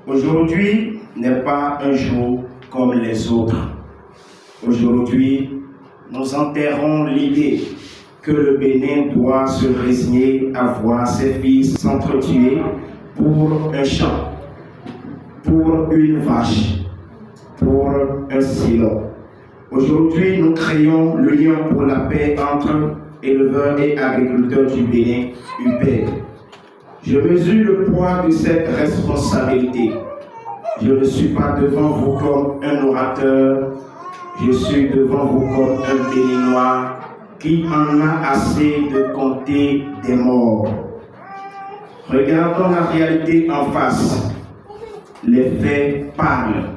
Aujourd'hui n'est pas un jour comme les autres. Aujourd'hui, nous enterrons l'idée que le Bénin doit se résigner à voir ses fils s'entretuer pour un champ, pour une vache, pour un silo. Aujourd'hui, nous créons l'Union pour la paix entre éleveurs et agriculteurs du Bénin, UPAID. Je mesure le poids de cette responsabilité. Je ne suis pas devant vous comme un orateur, je suis devant vous comme un Béninois qui en a assez de compter des morts. Regardons la réalité en face. Les faits parlent.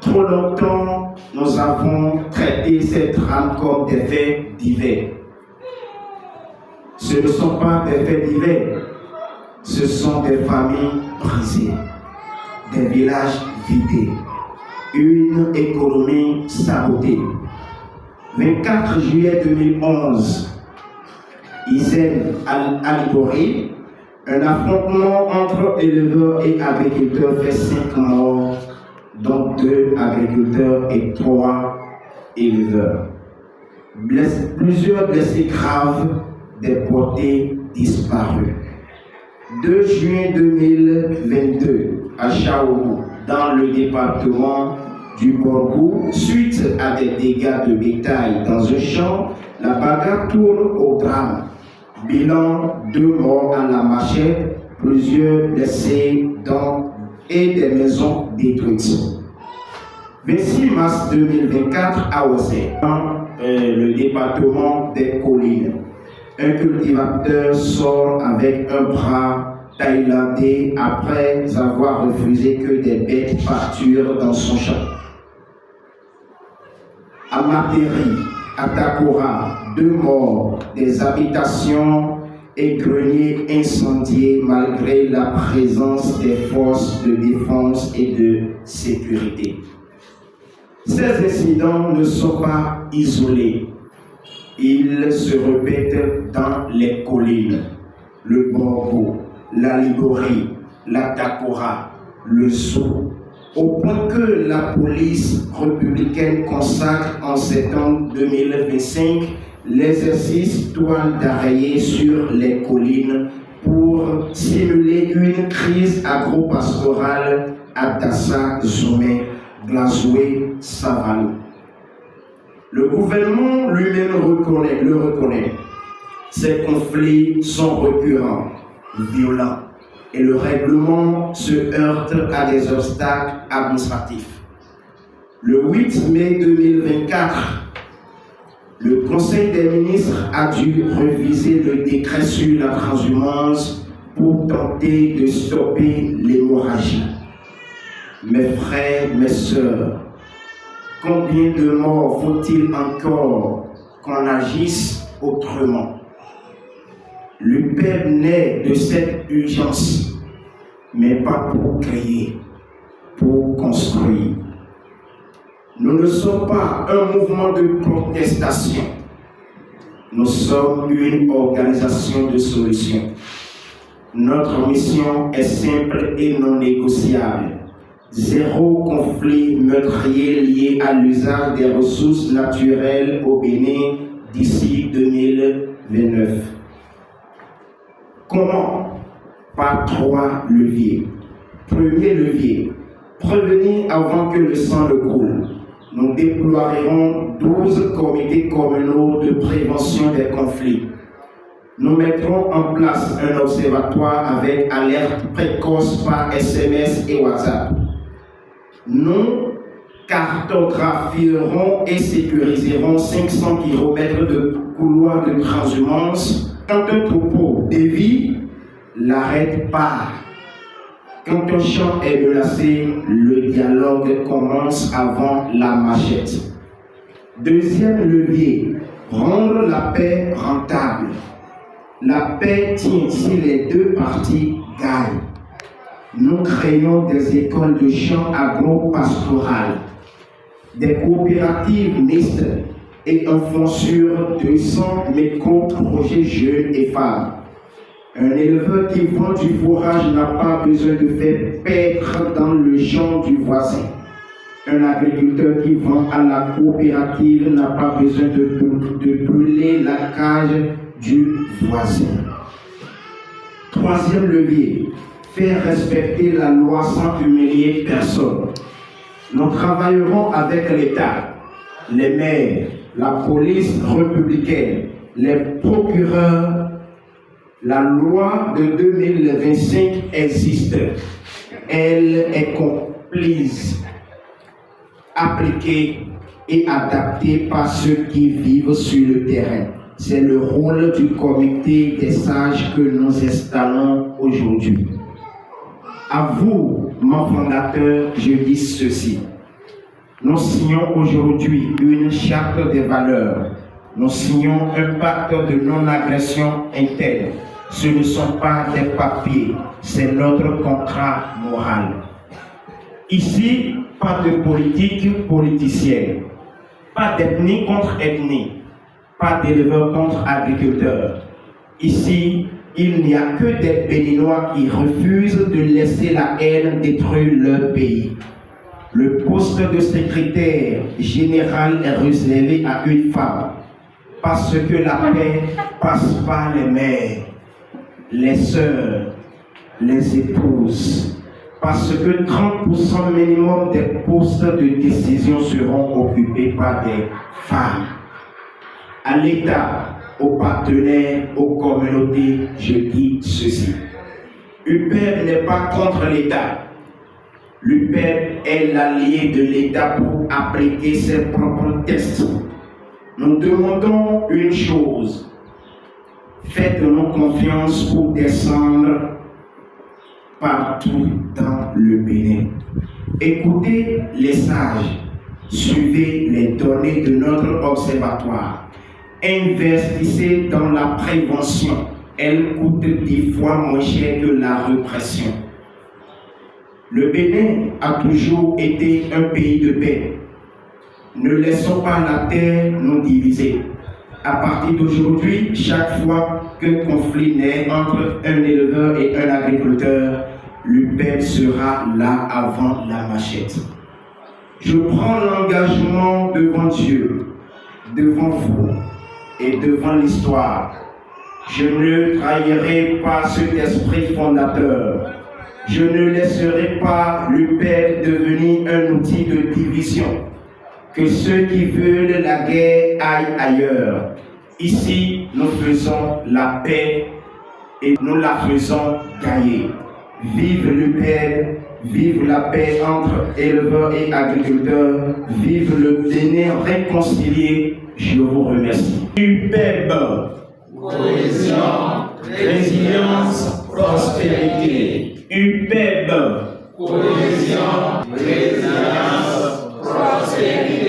Trop longtemps, nous avons traité ces drames comme des faits divers. Ce ne sont pas des faits divers, ce sont des familles brisées, des villages vidés, une économie sabotée. 24 juillet 2011, Isen Alibori, un affrontement entre éleveurs et agriculteurs fait 5 morts, dont 2 agriculteurs et 3 éleveurs. Plusieurs blessés graves, des portées disparues. 2 juin 2022, à Chaourou, dans le département du Borgou, suite à des dégâts de bétail dans un champ, la bagarre tourne au drame. Bilan 2 morts à la machette, plusieurs blessés et des maisons détruites. 26 mars 2024 à Ossé, dans le département des Collines. Un cultivateur sort avec un bras thaïlandais après avoir refusé que des bêtes pâturent dans son champ. À Materi, à Takora, 2 morts, des habitations et greniers incendiés malgré la présence des forces de défense et de sécurité. Ces incidents ne sont pas isolés. Ils se répètent dans les collines, le Borgo, la Liborie, la Takora, le Sou, au point que la police républicaine consacre en septembre 2025 l'exercice toile d'araignée sur les collines pour simuler une crise agro-pastorale à Dassa, Zomé, Glazoué, Savalou. Le gouvernement lui-même le reconnaît. Ces conflits sont récurrents, violents, et le règlement se heurte à des obstacles administratifs. Le 8 mai 2024, le Conseil des ministres a dû réviser le décret sur la transhumance pour tenter de stopper l'hémorragie. Mes frères, mes sœurs, combien de morts faut-il encore qu'on agisse autrement? L'UPAID naît de cette urgence, mais pas pour créer, pour construire. Nous ne sommes pas un mouvement de protestation. Nous sommes une organisation de solutions. Notre mission est simple et non négociable. 0 conflit meurtrier lié à l'usage des ressources naturelles au Bénin d'ici 2029. Comment? Par 3 leviers. Premier levier, prévenir avant que le sang ne coule. Nous déploierons 12 comités communaux de prévention des conflits. Nous mettrons en place un observatoire avec alerte précoce par SMS et WhatsApp. Nous cartographierons et sécuriserons 500 km de couloirs de transhumance. Quand un troupeau dévie, l'arrête pas. Quand un champ est menacé, le dialogue commence avant la machette. Deuxième levier, rendre la paix rentable. La paix tient si les 2 parties gagnent. Nous créons des écoles de champs agro-pastorales, des coopératives mixtes et un fonds sur 200 micro-projets jeunes et femmes. Un éleveur qui vend du fourrage n'a pas besoin de faire paître dans le champ du voisin. Un agriculteur qui vend à la coopérative n'a pas besoin de brûler la cage du voisin. Troisième levier, faire respecter la loi sans humilier personne. Nous travaillerons avec l'État, les maires, la police républicaine, les procureurs. La loi de 2025 existe. Elle est comprise, appliquée et adaptée par ceux qui vivent sur le terrain. C'est le rôle du comité des sages que nous installons aujourd'hui. À vous, mon fondateur, je dis ceci. Nous signons aujourd'hui une charte des valeurs. Nous signons un pacte de non-agression interne. Ce ne sont pas des papiers, c'est notre contrat moral. Ici, pas de politique politicienne, pas d'ethnie contre ethnie, pas d'éleveur contre agriculteur. Ici, il n'y a que des Béninois qui refusent de laisser la haine détruire leur pays. Le poste de secrétaire général est réservé à une femme, parce que la paix passe par les mères, les sœurs, les épouses, parce que 30% minimum des postes de décision seront occupés par des femmes. À l'État, aux partenaires, aux communautés, je dis ceci. UPEB n'est pas contre l'État. L'UPEB est l'allié de l'État pour appliquer ses propres tests. Nous demandons une chose. Faites-nous confiance pour descendre partout dans le Bénin. Écoutez les sages. Suivez les données de notre observatoire. Investissez dans la prévention. Elle coûte 10 fois moins cher que la répression. Le Bénin a toujours été un pays de paix. Ne laissons pas la terre nous diviser. À partir d'aujourd'hui, chaque fois qu'un conflit naît entre un éleveur et un agriculteur, l'UPEB sera là avant la machette. Je prends l'engagement devant Dieu, devant vous et devant l'histoire. Je ne trahirai pas cet esprit fondateur. Je ne laisserai pas l'UPEB devenir un outil de division. Que ceux qui veulent la guerre aillent ailleurs. Ici, nous faisons la paix et nous la faisons gagner. Vive l'UPEB, vive la paix entre éleveurs et agriculteurs, vive le Bénin réconcilié. Je vous remercie. UPEB, cohésion, résilience, prospérité. UPEB, cohésion, résilience, prospérité.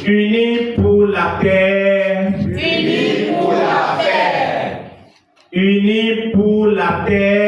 Unis pour la terre. Unis pour la paix. Unis pour la terre.